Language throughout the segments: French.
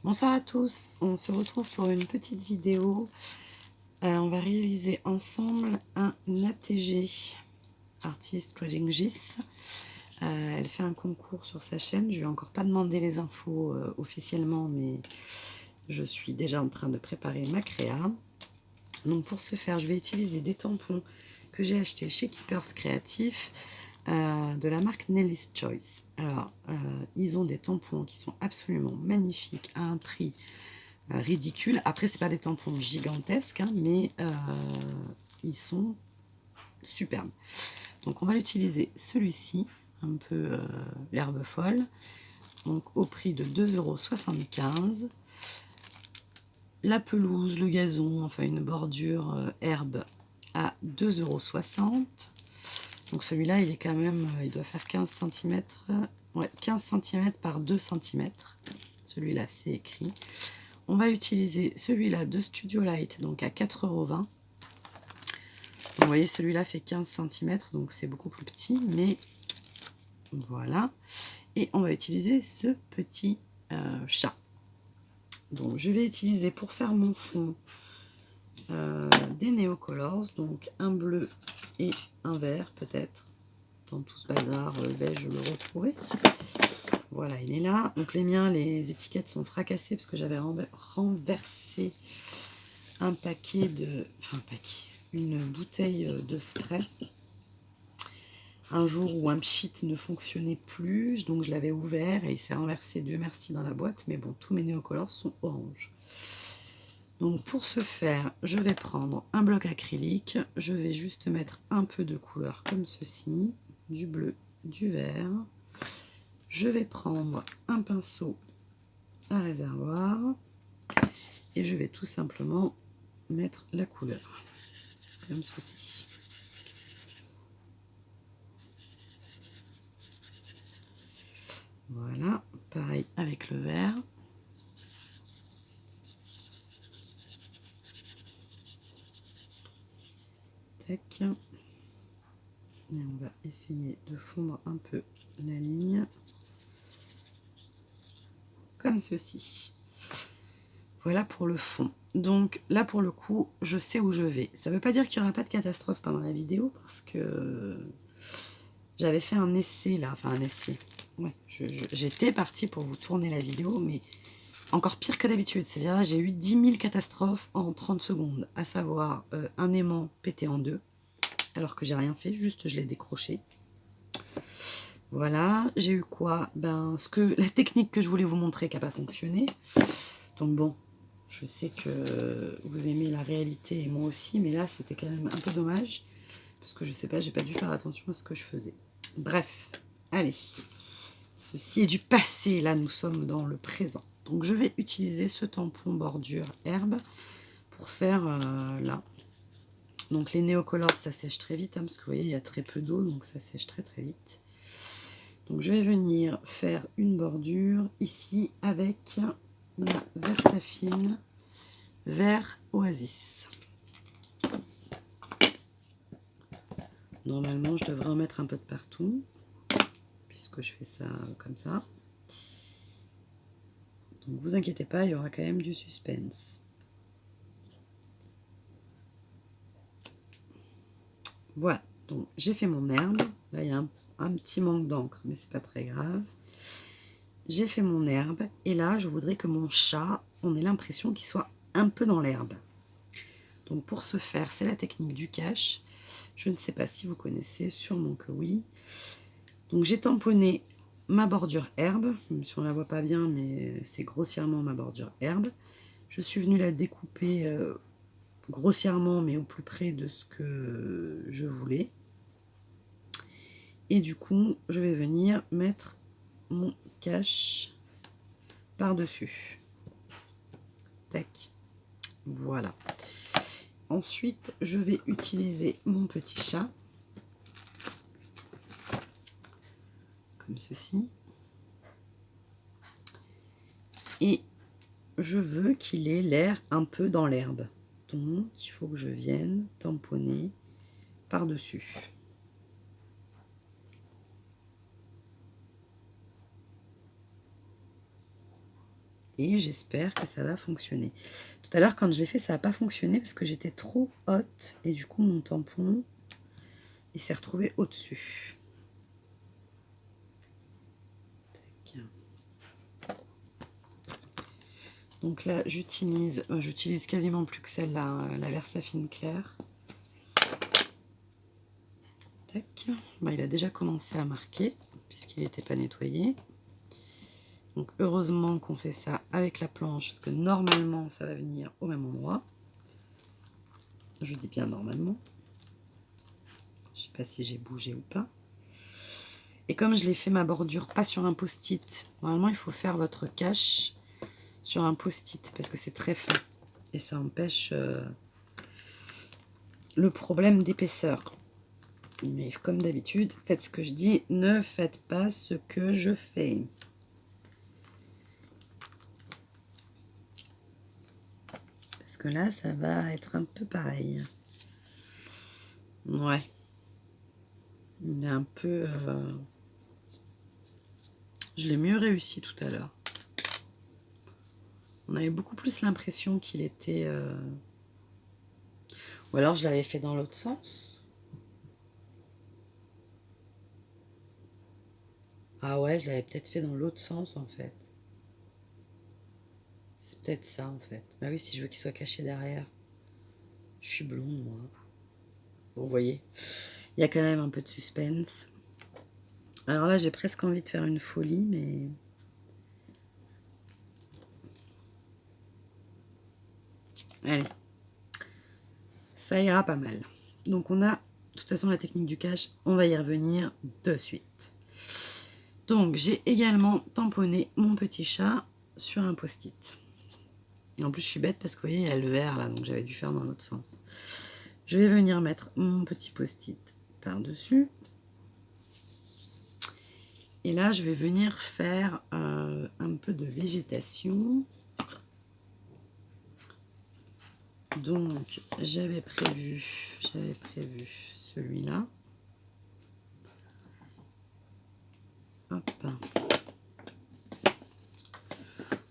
Bonsoir à tous, on se retrouve pour une petite vidéo. On va réaliser ensemble un ATG, Artist Trading GIS. Elle fait un concours sur sa chaîne, je lui ai encore pas demandé les infos officiellement, mais je suis déjà en train de préparer ma créa. Donc pour ce faire, je vais utiliser des tampons que j'ai achetés chez Keepers Créatifs, de la marque Nelly's Choice. Alors, ils ont des tampons qui sont absolument magnifiques à un prix ridicule. Après, c'est pas des tampons gigantesques, hein, mais ils sont superbes. Donc, on va utiliser celui-ci, un peu l'herbe folle, donc au prix de 2,75 €. La pelouse, le gazon, enfin une bordure herbe à 2,60 €. Donc celui-là, il est quand même, il doit faire 15 cm, ouais, 15 cm par 2 cm. Celui-là, c'est écrit. On va utiliser celui-là de Studio Light, donc à 4,20 €. Vous voyez, celui-là fait 15 cm, donc c'est beaucoup plus petit, mais voilà. Et on va utiliser ce petit chat. Donc je vais utiliser pour faire mon fond des Neocolors, donc un bleu et un vert peut-être. Dans tout ce bazar beige, je le retrouvais. Voilà, il est là. Donc les miens, les étiquettes sont fracassées parce que j'avais renversé un paquet de... Enfin, un paquet. Une bouteille de spray. Un jour où un pchit ne fonctionnait plus, donc je l'avais ouvert et il s'est renversé, Dieu merci, dans la boîte. Mais bon, tous mes néocolores sont orange. Donc pour ce faire, je vais prendre un bloc acrylique. Je vais juste mettre un peu de couleur comme ceci, du bleu, du vert. Je vais prendre un pinceau à réservoir et je vais tout simplement mettre la couleur comme ceci. Voilà, pareil avec le vert. Tac. Et on va essayer de fondre un peu la ligne comme ceci. Voilà pour le fond. Donc là pour le coup, je sais où je vais. Ça ne veut pas dire qu'il n'y aura pas de catastrophe pendant la vidéo parce que j'avais fait un essai là, enfin un essai. Ouais, j'étais partie pour vous tourner la vidéo, mais encore pire que d'habitude. C'est-à-dire là, j'ai eu 10 000 catastrophes en 30 secondes, à savoir un aimant pété en deux, alors que j'ai rien fait, juste je l'ai décroché. Voilà, j'ai eu quoi? Ben, la technique que je voulais vous montrer qui n'a pas fonctionné. Donc bon, je sais que vous aimez la réalité et moi aussi, mais là c'était quand même un peu dommage, parce que je sais pas, j'ai pas dû faire attention à ce que je faisais. Bref, allez. Ceci est du passé, là nous sommes dans le présent. Donc je vais utiliser ce tampon bordure herbe pour faire là. Donc les néocolores, ça sèche très vite, hein, parce que vous voyez, il y a très peu d'eau, donc ça sèche très très vite. Donc je vais venir faire une bordure ici avec ma Versafine vert Oasis. Normalement, je devrais en mettre un peu de partout, puisque je fais ça comme ça. Donc vous inquiétez pas, il y aura quand même du suspense. Voilà, donc j'ai fait mon herbe. Là, il y a un petit manque d'encre, mais c'est pas très grave. J'ai fait mon herbe, et là, je voudrais que mon chat, on ait l'impression qu'il soit un peu dans l'herbe. Donc pour ce faire, c'est la technique du cache. Je ne sais pas si vous connaissez, sûrement que oui. Donc j'ai tamponné ma bordure herbe, même si on ne la voit pas bien, mais c'est grossièrement ma bordure herbe. Je suis venue la découper grossièrement, mais au plus près de ce que je voulais. Et du coup, je vais venir mettre mon cache par-dessus. Tac. Voilà. Ensuite, je vais utiliser mon petit chat. Comme ceci. Et je veux qu'il ait l'air un peu dans l'herbe. Donc, il faut que je vienne tamponner par-dessus. et j'espère que ça va fonctionner. Tout à l'heure, quand je l'ai fait, ça n'a pas fonctionné parce que j'étais trop haute et du coup, mon tampon, il s'est retrouvé au-dessus. Donc là, j'utilise quasiment plus que celle-là, la Versafine claire. Tac. Bah, il a déjà commencé à marquer puisqu'il n'était pas nettoyé. Donc heureusement qu'on fait ça avec la planche parce que normalement ça va venir au même endroit. Je dis bien normalement. Je sais pas si j'ai bougé ou pas. Et comme je l'ai fait ma bordure pas sur un post-it, normalement il faut faire votre cache sur un post-it parce que c'est très fin et ça empêche le problème d'épaisseur. Mais comme d'habitude, faites ce que je dis, ne faites pas ce que je fais. Parce que là, ça va être un peu pareil. Ouais. Il est un peu... Je l'ai mieux réussi tout à l'heure. On avait beaucoup plus l'impression qu'il était... Ou alors je l'avais fait dans l'autre sens. Ah ouais, je l'avais peut-être fait dans l'autre sens en fait. C'est peut-être ça en fait. Bah oui, si je veux qu'il soit caché derrière. Je suis blonde moi. Bon, vous voyez, il y a quand même un peu de suspense. Alors là, j'ai presque envie de faire une folie, mais... Allez. Ça ira pas mal. Donc on a, de toute façon, la technique du cache, on va y revenir de suite. Donc j'ai également tamponné mon petit chat sur un post-it. En plus je suis bête parce que vous voyez, il y a le vert là, donc j'avais dû faire dans l'autre sens. Je vais venir mettre mon petit post-it par-dessus. Et là je vais venir faire un peu de végétation. Donc j'avais prévu celui-là. Hop.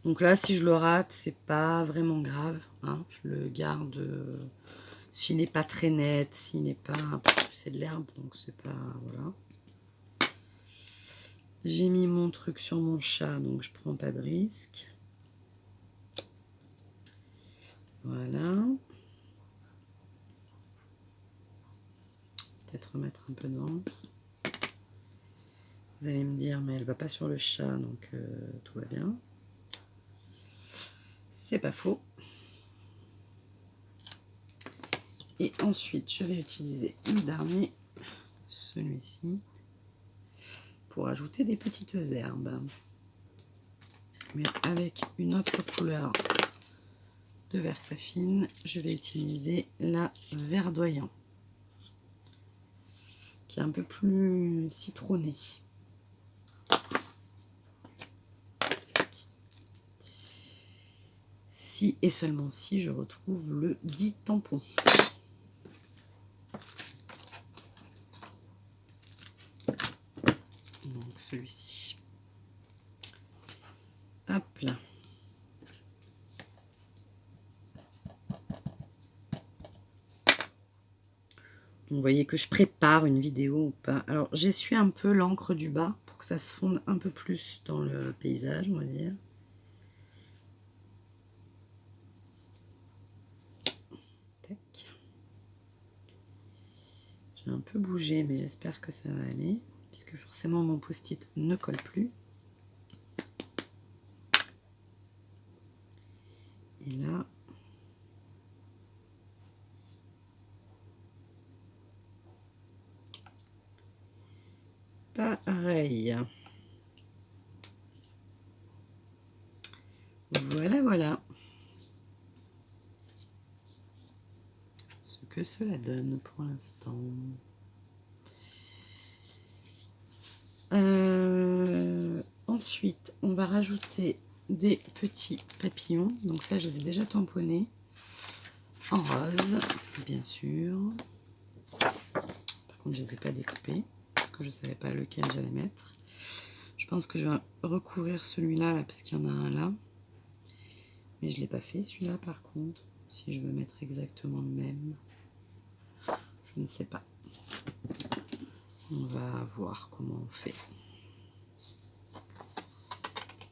Donc là, si je le rate, c'est pas vraiment grave. Hein. Je le garde s'il n'est pas très net, s'il n'est pas... C'est de l'herbe, donc c'est pas... Voilà. J'ai mis mon truc sur mon chat, donc je prends pas de risque. Voilà. Peut-être remettre un peu d'encre. Vous allez me dire, mais elle va pas sur le chat, donc tout va bien. C'est pas faux. Et ensuite, je vais utiliser le dernier, celui-ci, pour ajouter des petites herbes. Mais avec une autre couleur de Versafine, je vais utiliser la verdoyant, qui est un peu plus citronné. Si et seulement si je retrouve le dit tampon. Donc celui-ci. Hop là. Vous voyez que je prépare une vidéo ou pas. Alors j'essuie un peu l'encre du bas pour que ça se fonde un peu plus dans le paysage, on va dire. Tac. J'ai un peu bougé, mais j'espère que ça va aller, puisque forcément mon post-it ne colle plus. Et là, pareil. Voilà, voilà. Ce que cela donne pour l'instant. Ensuite, on va rajouter des petits papillons. Donc ça, je les ai déjà tamponnés en rose, bien sûr. Par contre, je ne les ai pas découpés parce que je ne savais pas lequel j'allais mettre. Je pense que je vais recouvrir celui-là là, parce qu'il y en a un là. Mais je ne l'ai pas fait celui-là par contre. Si je veux mettre exactement le même, je ne sais pas. On va voir comment on fait.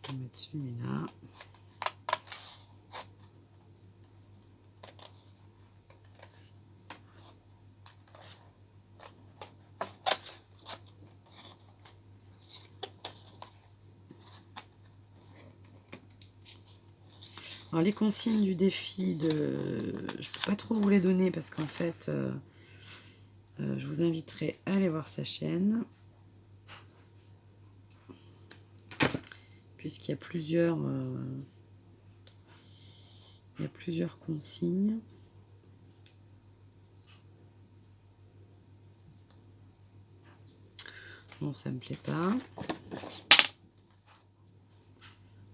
On va mettre celui-là. Alors les consignes du défi, je ne peux pas trop vous les donner parce qu'en fait, je vous inviterai à aller voir sa chaîne. Puisqu'il y a plusieurs consignes. Bon, ça me plaît pas.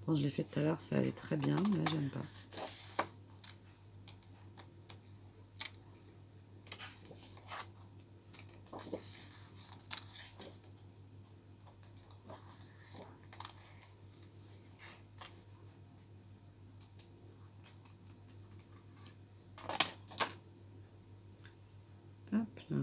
Quand je l'ai fait tout à l'heure, ça allait très bien, mais là, j'aime pas. Hop là.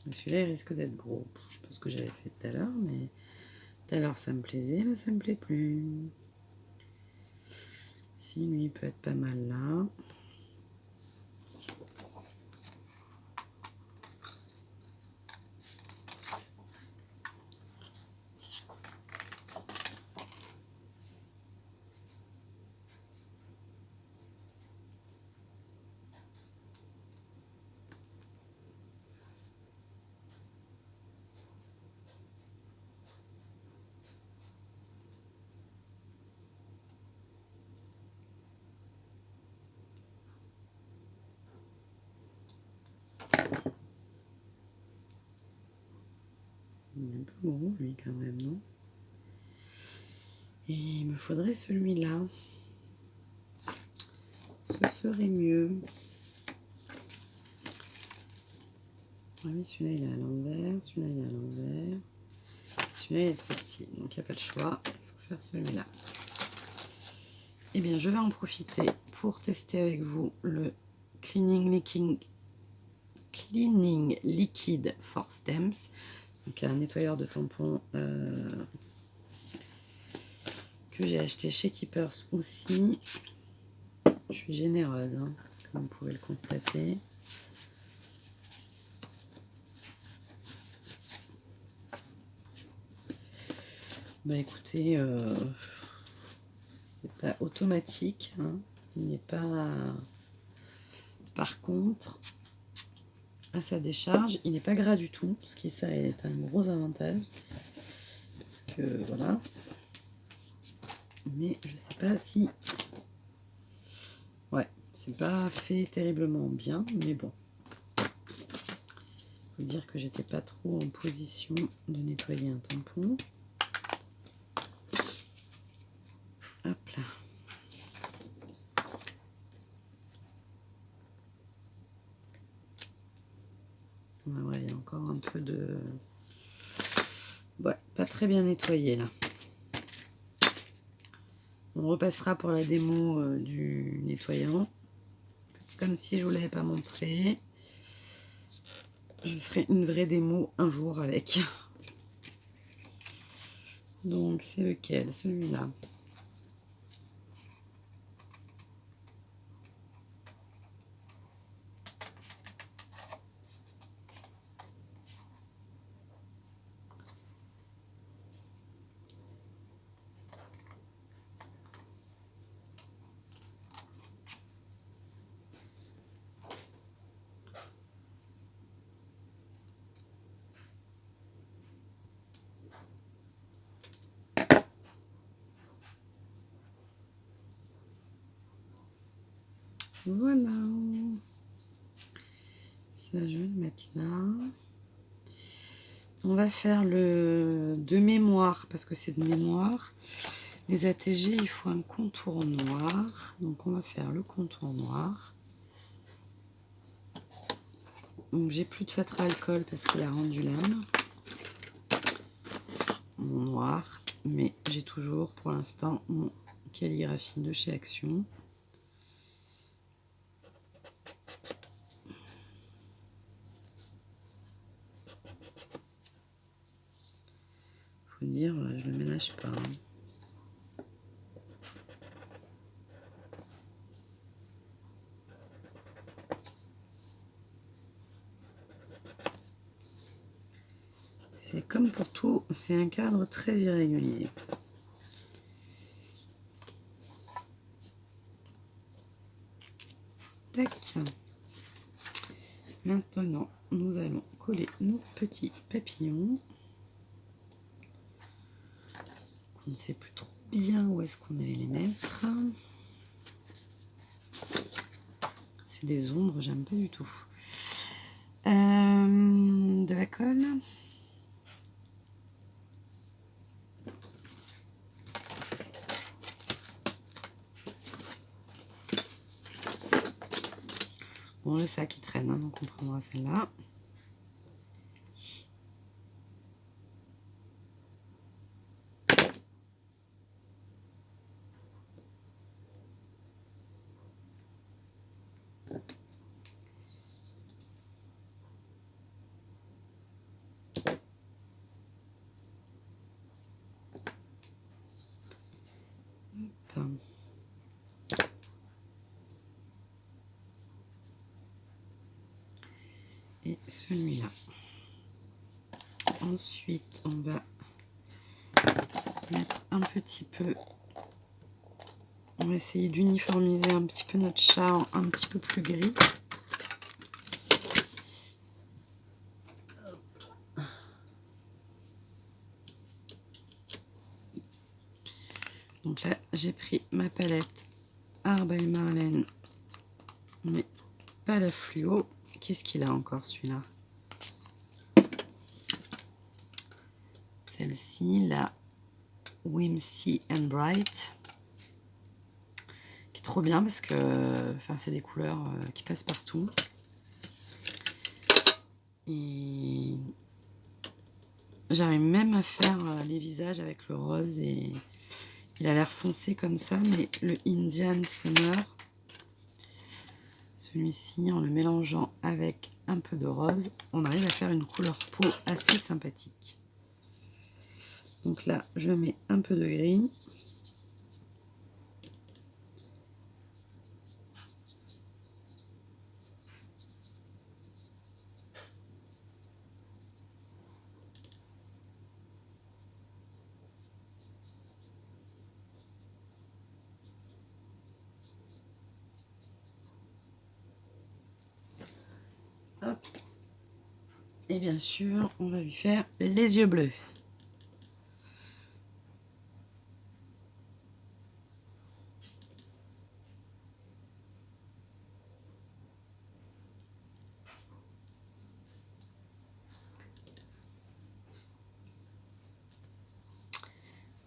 Celui-là, il risque d'être gros. Je sais pas ce que j'avais fait tout à l'heure, mais tout à l'heure, ça me plaisait. Là, ça me plaît plus. Si, lui, il peut être pas mal là. Il est un peu gros, lui, quand même, non? Et il me faudrait celui-là. Ce serait mieux. Ah oui, celui-là, il est à l'envers. Celui-là, il est à l'envers. Celui-là, il est trop petit. Donc, il n'y a pas le choix. Il faut faire celui-là. Eh bien, je vais en profiter pour tester avec vous le Cleaning Liquid for Stems. Donc, un nettoyeur de tampons que j'ai acheté chez Keepers aussi. Je suis généreuse, hein, comme vous pouvez le constater. Bah écoutez, c'est pas automatique, hein. Il n'est pas... Par contre, à sa décharge, il n'est pas gras du tout, ce qui ça est un gros avantage. Parce que voilà. Mais je sais pas si... Ouais, c'est pas fait terriblement bien, mais bon. Faut dire que j'étais pas trop en position de nettoyer un tampon. Hop là. Ouais, il y a encore un peu de... Ouais, pas très bien nettoyé là. On repassera pour la démo du nettoyant. Comme si je ne vous l'avais pas montré. Je ferai une vraie démo un jour avec. Donc c'est lequel? Celui-là. Voilà. Ça, je vais le mettre là. On va faire le de mémoire, parce que c'est de mémoire. Les ATG, il faut un contour noir. Donc, on va faire le contour noir. Donc, j'ai plus de feutre à alcool parce qu'il a rendu l'âme. mon noir, mais j'ai toujours pour l'instant mon calligraphie de chez Action. Faut dire, je le ménage pas. Hein. C'est comme pour tout, c'est un cadre très irrégulier. Tac. Maintenant, nous allons coller nos petits papillons. On ne sait plus trop bien où est-ce qu'on allait les mettre. C'est des ombres, j'aime pas du tout. De la colle. Bon, le sac il traîne, hein, donc on prendra celle-là. Hop. Et celui-là. Ensuite, on va mettre un petit peu, on va essayer d'uniformiser un petit peu notre chat en un petit peu plus gris. Donc là, j'ai pris ma palette Art by Marlène, mais pas la fluo. Qu'est-ce qu'il a encore celui-là? Celle-ci, la Whimsy and Bright, qui est trop bien parce que c'est des couleurs qui passent partout. Et j'arrive même à faire les visages avec le rose et il a l'air foncé comme ça, mais le Indian Summer, celui-ci, en le mélangeant avec un peu de rose, on arrive à faire une couleur peau assez sympathique. Donc là, je mets un peu de gris. Hop. Et bien sûr, on va lui faire les yeux bleus.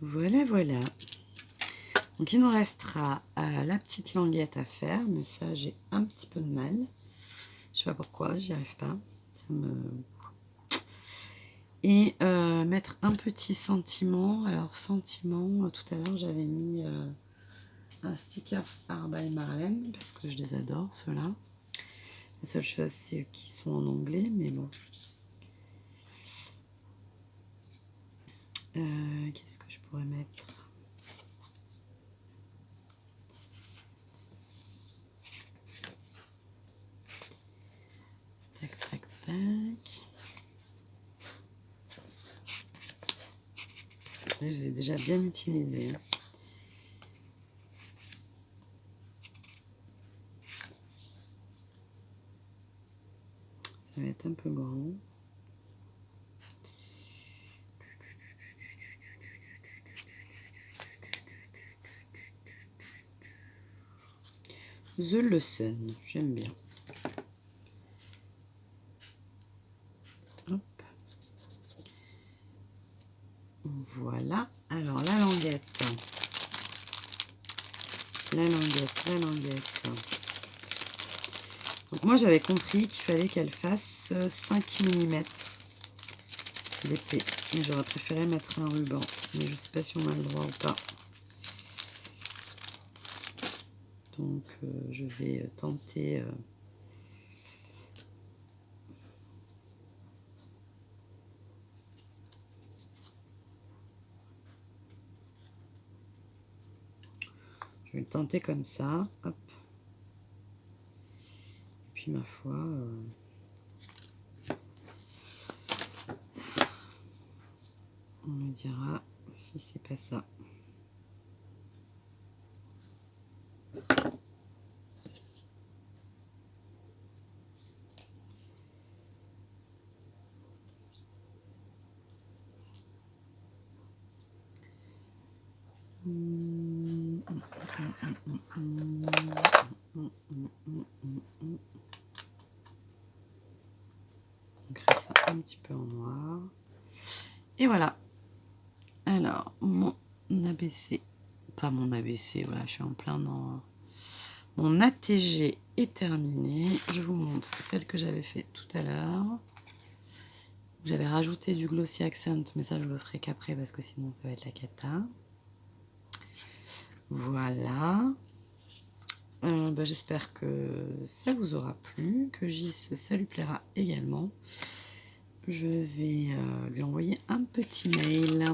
Voilà, voilà. Donc il nous restera la petite languette à faire, mais ça j'ai un petit peu de mal. Je sais pas pourquoi, j'y arrive pas. Ça me... Et mettre un petit sentiment. Alors sentiment, tout à l'heure j'avais mis un sticker Art by Marlène parce que je les adore ceux-là. La seule chose c'est qu'ils sont en anglais, mais bon. Qu'est-ce que je pourrais mettre? Tac, tac, tac. Là, je les ai déjà bien utilisés. Hein. Ça va être un peu grand. The Lesson, j'aime bien. Hop. Voilà. Alors, la languette. La languette. Donc, moi, j'avais compris qu'il fallait qu'elle fasse 5 mm. l'épée. Et j'aurais préféré mettre un ruban, mais je ne sais pas si on a le droit ou pas. Donc je vais tenter... Je vais le tenter comme ça. Hop. Et puis ma foi... on me dira si c'est pas ça. On crée ça un petit peu en noir. Et voilà. Alors, mon ABC, pas mon ABC, voilà, je suis en plein dans... Mon ATG est terminé. Je vous montre celle que j'avais fait tout à l'heure. J'avais rajouté du Glossy Accent, mais ça je le ferai qu'après parce que sinon ça va être la cata. Voilà. J'espère que ça vous aura plu, que Gis, ça lui plaira également. Je vais lui envoyer un petit mail.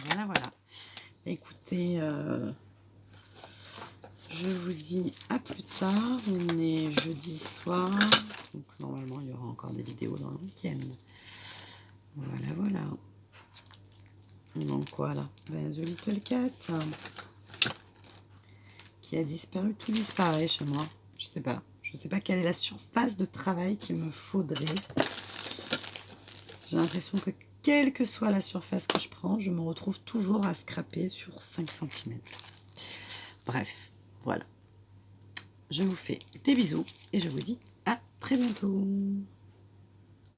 Voilà, voilà. Écoutez, je vous dis à plus tard. On est jeudi soir, donc normalement il y aura encore des vidéos dans le week-end. Voilà, voilà. Donc voilà, The Little Cat qui a disparu, tout disparaît chez moi. Je sais pas quelle est la surface de travail qu'il me faudrait. J'ai l'impression que quelle que soit la surface que je prends, je me retrouve toujours à scraper sur 5 cm. Bref, voilà. Je vous fais des bisous et je vous dis à très bientôt.